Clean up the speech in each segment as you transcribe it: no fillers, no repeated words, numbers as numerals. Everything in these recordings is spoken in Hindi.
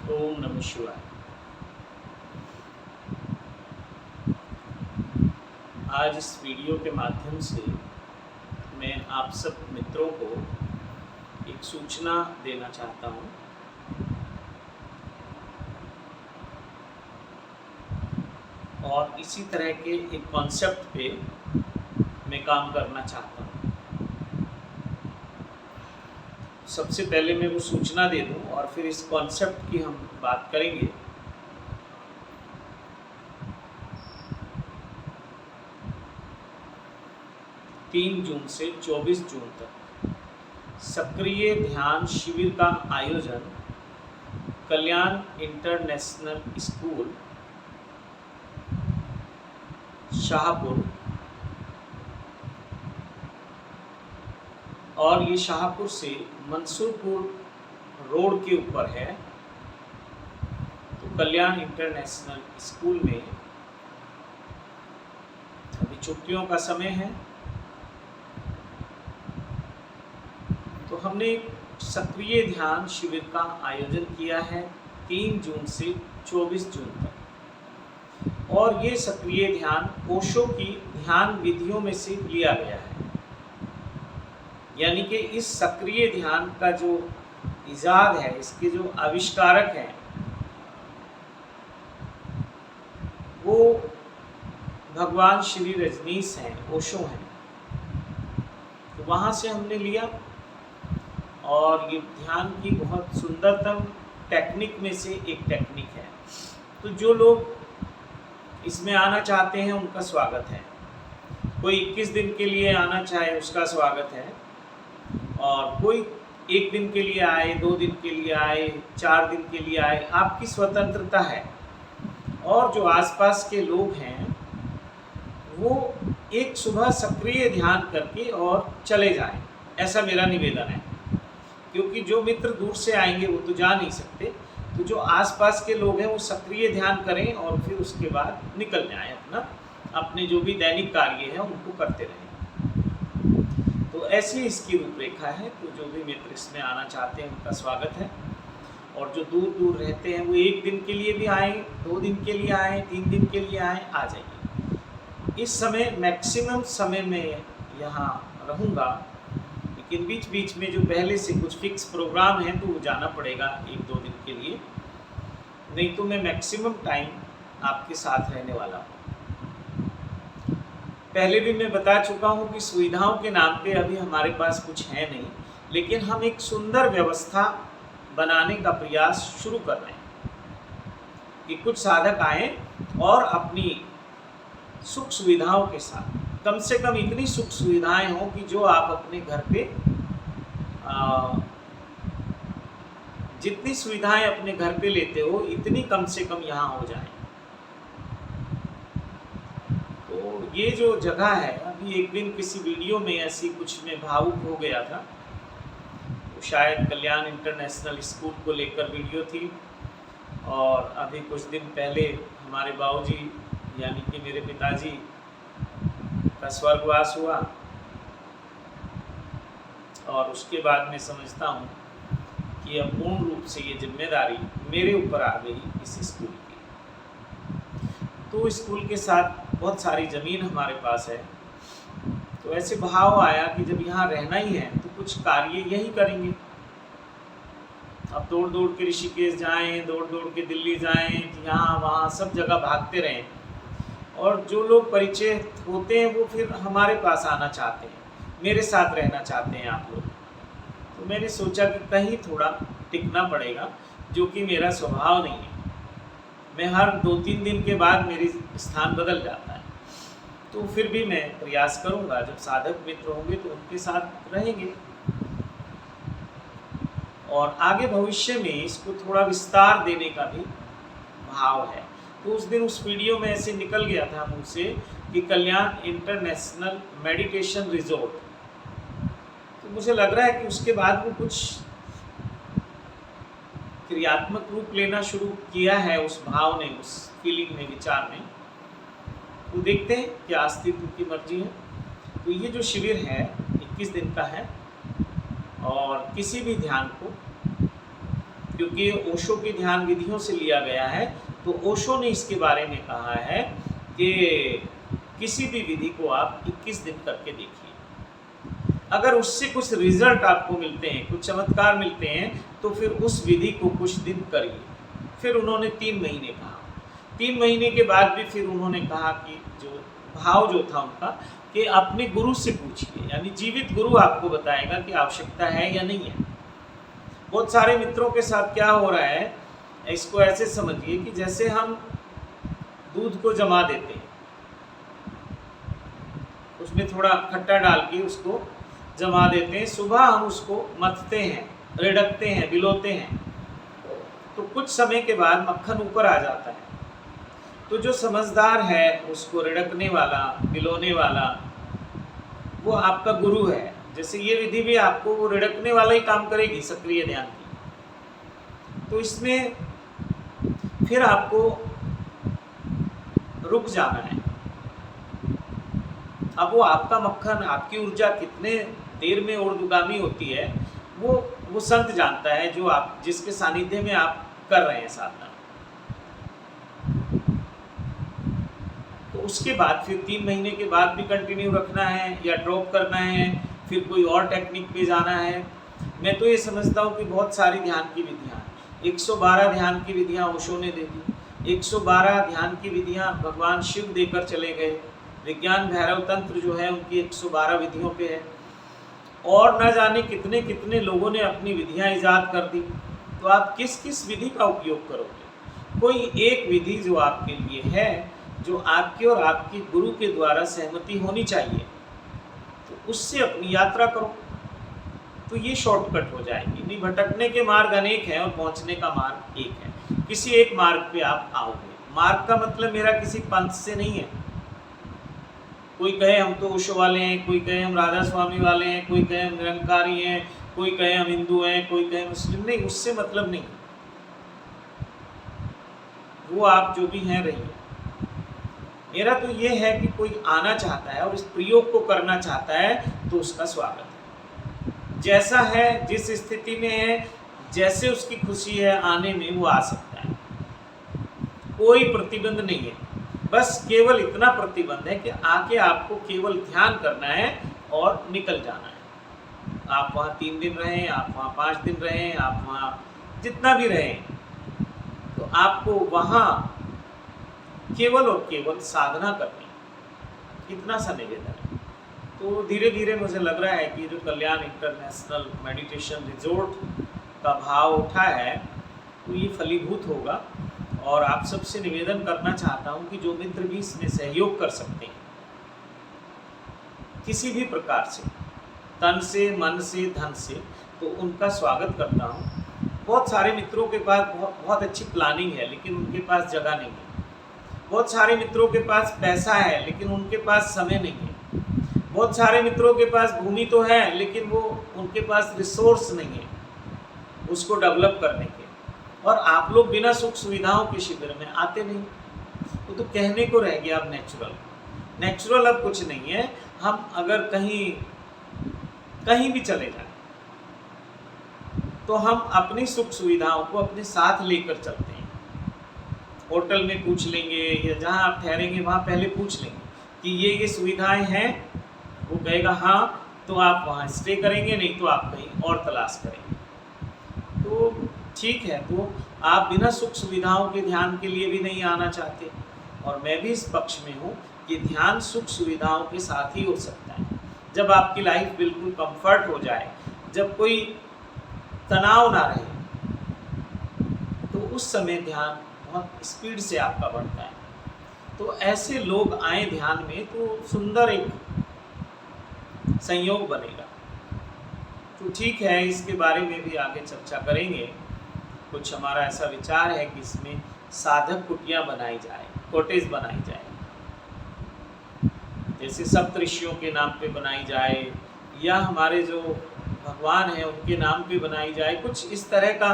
ओम नमः शिवाय। आज इस वीडियो के माध्यम से मैं आप सब मित्रों को एक सूचना देना चाहता हूँ और इसी तरह के एक कॉन्सेप्ट पे मैं काम करना चाहता हूँ। सबसे पहले मैं वो सूचना दे दूँ और फिर इस कॉन्सेप्ट की हम बात करेंगे। तीन जून से 24 जून तक सक्रिय ध्यान शिविर का आयोजन कल्याण इंटरनेशनल स्कूल शाहपुर, और ये शाहपुर से मंसूरपुर रोड के ऊपर है। तो कल्याण इंटरनेशनल स्कूल में अभी छुट्टियों का समय है, तो हमने सक्रिय ध्यान शिविर का आयोजन किया है 3 जून से 24 जून तक। और ये सक्रिय ध्यान ओशो की ध्यान विधियों में से लिया गया है। यानी कि इस सक्रिय ध्यान का जो इजाद है, इसके जो आविष्कारक हैं, वो भगवान श्री रजनीश हैं, ओशो हैं। तो वहाँ से हमने लिया और ये ध्यान की बहुत सुंदरतम टेक्निक में से एक टेक्निक है। तो जो लोग इसमें आना चाहते हैं उनका स्वागत है। कोई 21 दिन के लिए आना चाहे उसका स्वागत है, और कोई 1 दिन के लिए आए, 2 दिन के लिए आए, 4 दिन के लिए आए, आपकी स्वतंत्रता है। और जो आसपास के लोग हैं वो एक सुबह सक्रिय ध्यान करके और चले जाएं, ऐसा मेरा निवेदन है। क्योंकि जो मित्र दूर से आएंगे वो तो जा नहीं सकते, तो जो आसपास के लोग हैं वो सक्रिय ध्यान करें और फिर उसके बाद निकल जाएं, अपने जो भी दैनिक कार्य है उनको करते रहें। तो ऐसी इसकी रूपरेखा है। तो जो भी मित्र इसमें आना चाहते हैं उनका स्वागत है। और जो दूर दूर रहते हैं वो 1 दिन के लिए भी आएँ, 2 दिन के लिए आएँ, 3 दिन के लिए आएँ, आ जाइए। इस समय मैक्सिमम समय में यहाँ रहूँगा, लेकिन बीच बीच में जो पहले से कुछ फिक्स प्रोग्राम है तो वो जाना पड़ेगा 1-2 दिन के लिए, नहीं तो मैं मैक्सिमम टाइम आपके साथ रहने वाला हूँ। पहले भी मैं बता चुका हूँ कि सुविधाओं के नाम पे अभी हमारे पास कुछ है नहीं, लेकिन हम एक सुंदर व्यवस्था बनाने का प्रयास शुरू कर रहे हैं कि कुछ साधक आएँ और अपनी सुख सुविधाओं के साथ, कम से कम इतनी सुख सुविधाएं हों कि जो आप अपने घर पे जितनी सुविधाएं अपने घर पे लेते हो इतनी कम से कम यहाँ हो जाए। तो ये जो जगह है, अभी एक दिन किसी वीडियो में ऐसी कुछ में भावुक हो गया था, तो शायद कल्याण इंटरनेशनल स्कूल को लेकर वीडियो थी। और अभी कुछ दिन पहले हमारे बाबूजी यानी कि मेरे पिताजी का स्वर्गवास हुआ, और उसके बाद मैं समझता हूँ कि अब पूर्ण रूप से ये जिम्मेदारी मेरे ऊपर आ गई इस स्कूल की। तो स्कूल के साथ बहुत सारी ज़मीन हमारे पास है, तो ऐसे भाव आया कि जब यहाँ रहना ही है तो कुछ कार्य यही करेंगे। अब दौड़ दौड़ के ऋषिकेश जाएं, दौड़ दौड़ के दिल्ली जाएं, यहाँ वहाँ सब जगह भागते रहें, और जो लोग परिचित होते हैं वो फिर हमारे पास आना चाहते हैं, मेरे साथ रहना चाहते हैं आप लोग। तो मैंने सोचा कि कहीं थोड़ा टिकना पड़ेगा, जो कि मेरा स्वभाव नहीं है। मैं हर 2-3 दिन के बाद मेरी स्थान बदल जाता है। तो फिर भी मैं प्रयास करूँगा, जब साधक मित्र होंगे तो उनके साथ रहेंगे, और आगे भविष्य में इसको थोड़ा विस्तार देने का भी भाव है। तो उस दिन उस वीडियो में ऐसे निकल गया था मुझसे कि कल्याण इंटरनेशनल मेडिटेशन रिजॉर्ट, तो मुझे लग रहा है कि उसके बाद वो कुछ क्रियात्मक रूप लेना शुरू किया है उस भाव ने, उस फीलिंग में, विचार में। तो देखते हैं क्या अस्तित्व की मर्जी है। तो ये जो शिविर है 21 दिन का है, और किसी भी ध्यान को क्योंकि ओशो की ध्यान विधियों से लिया गया है। तो ओशो ने इसके बारे में कहा है कि किसी भी विधि को आप 21 दिन करके देखिए, अगर उससे कुछ रिजल्ट आपको मिलते हैं, कुछ चमत्कार मिलते हैं, तो फिर उस विधि को कुछ दिन करिए। फिर उन्होंने 3 महीने कहा। 3 महीने के बाद भी फिर उन्होंने कहा कि जो भाव जो था उनका, कि अपने गुरु से पूछिए, यानी जीवित गुरु आपको बताएगा कि आवश्यकता है या नहीं है। बहुत सारे मित्रों के साथ क्या हो रहा है, इसको ऐसे समझिए कि जैसे हम दूध को जमा देते हैं, उसमें थोड़ा खट्टा डाल के उसको जमा देते हैं, सुबह हम उसको मथते हैं, रिड़कते हैं, बिलोते हैं, तो कुछ समय के बाद मक्खन ऊपर आ जाता है। तो जो समझदार है, उसको रिड़कने वाला, बिलोने वाला, वो आपका गुरु है। जैसे ये विधि भी आपको वो रिड़कने वाला ही काम करेगी, सक्रिय ध्यान की। तो इसमें फिर आपको रुक जाना है। अब वो आपका मक्खन, आपकी ऊर्जा कितने देर में ऊर्ध्वगामी होती है, वो संत जानता है, जो आप जिसके सानिध्य में आप कर रहे हैं साधना। तो उसके बाद फिर 3 महीने के बाद भी कंटिन्यू रखना है या ड्रॉप करना है, फिर कोई और टेक्निक पे जाना है। मैं तो ये समझता हूँ कि बहुत सारी ध्यान की विधियाँ, 112 ध्यान की विधियाँ ओशो ने दे दी। 112 ध्यान की विधियाँ भगवान शिव देकर चले गए। विज्ञान भैरव तंत्र जो है उनकी 112 विधियों पे है, और न जाने कितने कितने लोगों ने अपनी विधियाँ ईजाद कर दी। तो आप किस किस विधि का उपयोग करोगे? कोई एक विधि जो आपके लिए है, जो आपके और आपके गुरु के द्वारा सहमति होनी चाहिए, तो उससे अपनी यात्रा करो, तो ये शॉर्टकट हो जाएगी। नहीं, भटकने के मार्ग अनेक हैं और पहुंचने का मार्ग एक है। किसी एक मार्ग पे आप आओगे। मार्ग का मतलब मेरा किसी पंथ से नहीं है। कोई कहे हम तो ओशो वाले हैं, कोई कहे हम राधा स्वामी वाले हैं, कोई कहे हम निरंकारी हैं, कोई कहे हम हिंदू हैं, कोई कहे मुस्लिम। नहीं, उससे मतलब नहीं। वो आप जो भी हैं रहिए। मेरा तो ये है कि कोई आना चाहता है और इस प्रयोग को करना चाहता है, तो उसका स्वागत है। जैसा है, जिस स्थिति में है, जैसे उसकी खुशी है आने में, वो आ सकता है। कोई प्रतिबंध नहीं है। बस केवल इतना प्रतिबंध है कि आके आपको केवल ध्यान करना है और निकल जाना है। आप वहाँ 3 दिन रहें, आप वहाँ 5 दिन रहें, आप वहाँ जितना भी रहें, तो आपको वहाँ केवल और केवल साधना करनी। इतना सा निवेदन है। तो धीरे धीरे मुझे लग रहा है कि जो कल्याण इंटरनेशनल मेडिटेशन रिजोर्ट का भाव उठा है, तो ये फलीभूत होगा। और आप सबसे निवेदन करना चाहता हूँ कि जो मित्र भी इसमें सहयोग कर सकते हैं, किसी भी प्रकार से, तन से, मन से, धन से, तो उनका स्वागत करता हूँ। बहुत सारे मित्रों के पास बहुत अच्छी प्लानिंग है, लेकिन उनके पास जगह नहीं है। बहुत सारे मित्रों के पास पैसा है, लेकिन उनके पास समय नहीं है। बहुत सारे मित्रों के पास भूमि तो है, लेकिन वो उनके पास रिसोर्स नहीं है उसको डेवलप करने के। और आप लोग बिना सुख सुविधाओं के शिविर में आते नहीं। वो तो कहने को रह गया अब नेचुरल अब कुछ नहीं है। हम अगर कहीं भी चले जाएं, तो हम अपनी सुख सुविधाओं को अपने साथ लेकर चलते हैं। होटल में पूछ लेंगे या जहां आप ठहरेंगे वहां पहले पूछ लेंगे कि ये सुविधाएं हैं। वो कहेगा हाँ, तो आप वहां स्टे करेंगे, नहीं तो आप कहीं और तलाश करेंगे। तो ठीक है, तो आप बिना सुख सुविधाओं के ध्यान के लिए भी नहीं आना चाहते, और मैं भी इस पक्ष में हूँ कि ध्यान सुख सुविधाओं के साथ ही हो सकता है। जब आपकी लाइफ बिल्कुल कंफर्ट हो जाए, जब कोई तनाव ना रहे, तो उस समय ध्यान बहुत स्पीड से आपका बढ़ता है। तो ऐसे लोग आए ध्यान में, तो सुंदर एक संयोग बनेगा। तो ठीक है, इसके बारे में भी आगे चर्चा करेंगे। कुछ हमारा ऐसा विचार है कि इसमें साधक कुटिया बनाई जाए, कॉटेज बनाई जाए, जैसे सप्तऋषियों के नाम पे बनाई जाए, या हमारे जो भगवान हैं उनके नाम पे बनाई जाए। कुछ इस तरह का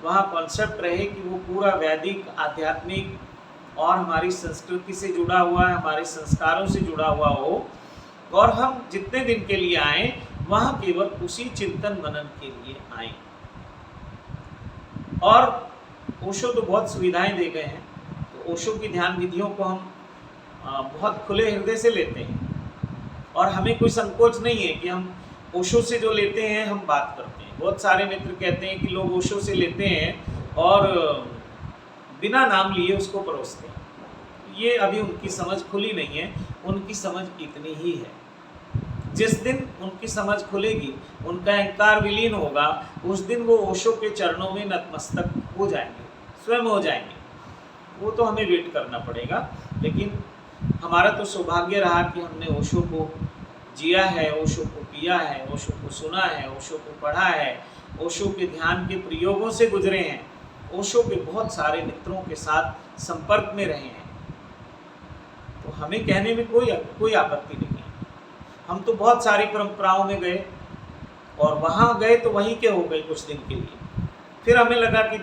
वहाँ कॉन्सेप्ट रहे कि वो पूरा वैदिक, आध्यात्मिक और हमारी संस्कृति से जुड़ा हुआ है, हमारे संस्कारों से जुड़ा हुआ हो, और हम जितने दिन के लिए आएँ वहाँ केवल उसी चिंतन मनन के लिए आएँ। और ओशो तो बहुत सुविधाएं दे गए हैं, तो ओशो की ध्यान विधियों को हम बहुत खुले हृदय से लेते हैं और हमें कोई संकोच नहीं है कि हम ओशो से जो लेते हैं हम बात करते हैं। बहुत सारे मित्र कहते हैं कि लोग ओशो से लेते हैं और बिना नाम लिए उसको परोसते हैं। ये अभी उनकी समझ खुली नहीं है, उनकी समझ इतनी ही है। जिस दिन उनकी समझ खुलेगी, उनका अहंकार विलीन होगा, उस दिन वो ओशो के चरणों में नतमस्तक हो जाएंगे, स्वयं हो जाएंगे। वो तो हमें वेट करना पड़ेगा, लेकिन हमारा तो सौभाग्य रहा कि हमने ओशो को जिया है, ओशो को पिया है, ओशो को सुना है, ओशो को पढ़ा है, ओशो के ध्यान के प्रयोगों से गुजरे हैं, ओशो के बहुत सारे मित्रों के साथ संपर्क में रहे हैं। तो हमें कहने में कोई आपत्ति नहीं है। हम तो बहुत सारी परंपराओं में गए और वहाँ गए तो वहीं के हो गए कुछ दिन के लिए। फिर हमें लगा कि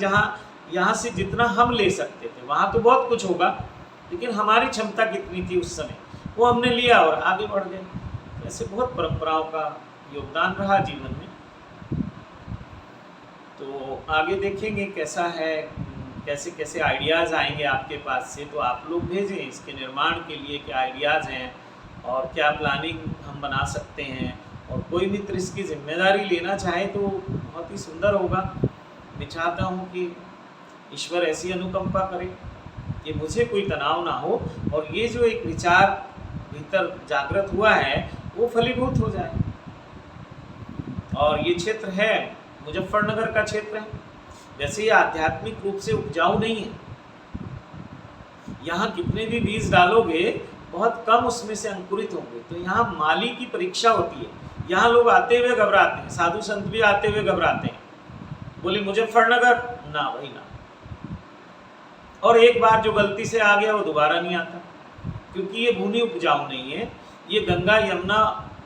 यहाँ से जितना हम ले सकते थे, वहाँ तो बहुत कुछ होगा, लेकिन हमारी क्षमता कितनी थी उस समय, वो हमने लिया और आगे बढ़ गए। ऐसे बहुत परंपराओं का योगदान रहा जीवन में। तो आगे देखेंगे कैसा है, कैसे कैसे आइडियाज़ आएंगे आपके पास से, तो आप लोग भेजें इसके निर्माण के लिए क्या आइडियाज़ हैं और क्या प्लानिंग हम बना सकते हैं। और कोई मित्र इसकी जिम्मेदारी लेना चाहे तो बहुत ही सुंदर होगा। मैं चाहता हूँ कि ईश्वर ऐसी अनुकंपा करे कि मुझे कोई तनाव ना हो और ये जो एक विचार भीतर जागृत हुआ है वो फलीभूत हो जाए। और ये क्षेत्र है मुजफ्फरनगर का क्षेत्र है। वैसे ये आध्यात्मिक रूप से उपजाऊ नहीं है, यहाँ कितने भी बीज डालोगे बहुत कम उसमें से अंकुरित होंगे। तो यहाँ माली की परीक्षा होती है। यहाँ लोग आते हुए घबराते हैं, साधु संत भी आते हुए घबराते हैं, बोले मुजफ्फरनगर ना भाई ना। और एक बार जो गलती से आ गया वो दोबारा नहीं आता, क्योंकि ये भूमि उपजाऊ नहीं है। ये गंगा यमुना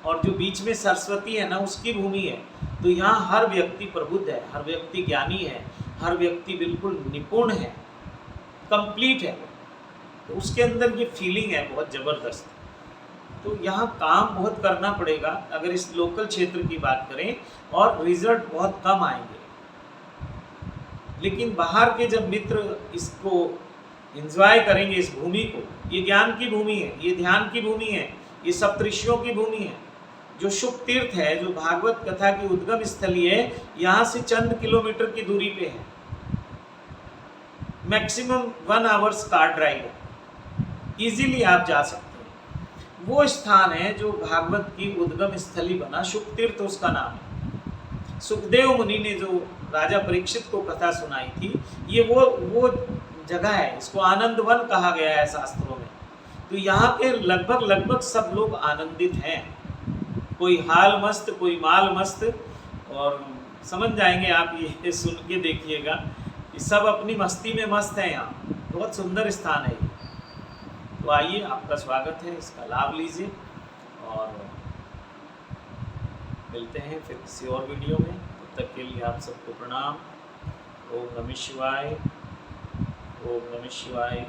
और जो बीच में सरस्वती है ना, उसकी भूमि है। तो यहाँ हर व्यक्ति प्रबुद्ध है, हर व्यक्ति ज्ञानी है, हर व्यक्ति बिल्कुल निपुण है, कंप्लीट है। तो उसके अंदर ये फीलिंग है बहुत ज़बरदस्त। तो यहाँ काम बहुत करना पड़ेगा अगर इस लोकल क्षेत्र की बात करें, और रिजल्ट बहुत कम आएंगे। लेकिन बाहर के जब मित्र इसको एंजॉय करेंगे, इस भूमि को, ये ज्ञान की भूमि है, ये ध्यान की भूमि है, ये सप्तऋषियों की भूमि है, जो शुभ तीर्थ है, जो भागवत कथा की उद्गम स्थली है, यहाँ से चंद किलोमीटर की दूरी पे है। मैक्सिमम 1 आवर्स कार ड्राइव है, इजीली आप जा सकते हैं। वो स्थान है जो भागवत की उद्गम स्थली बना, शुभ तीर्थ उसका नाम है। सुखदेव मुनि ने जो राजा परीक्षित को कथा सुनाई थी, ये वो जगह है। इसको आनंद वन कहा गया है शास्त्रों में। तो यहाँ के लगभग सब लोग आनंदित हैं, कोई हाल मस्त, कोई माल मस्त। और समझ जाएंगे आप, ये सुन के देखिएगा कि सब अपनी मस्ती में मस्त हैं। यहाँ बहुत सुंदर स्थान है ये। तो आइए, आपका स्वागत है, इसका लाभ लीजिए और मिलते हैं फिर किसी और वीडियो में। तब तक के लिए आप सबको प्रणाम। ओम नमः शिवाय, ओम नमः शिवाय।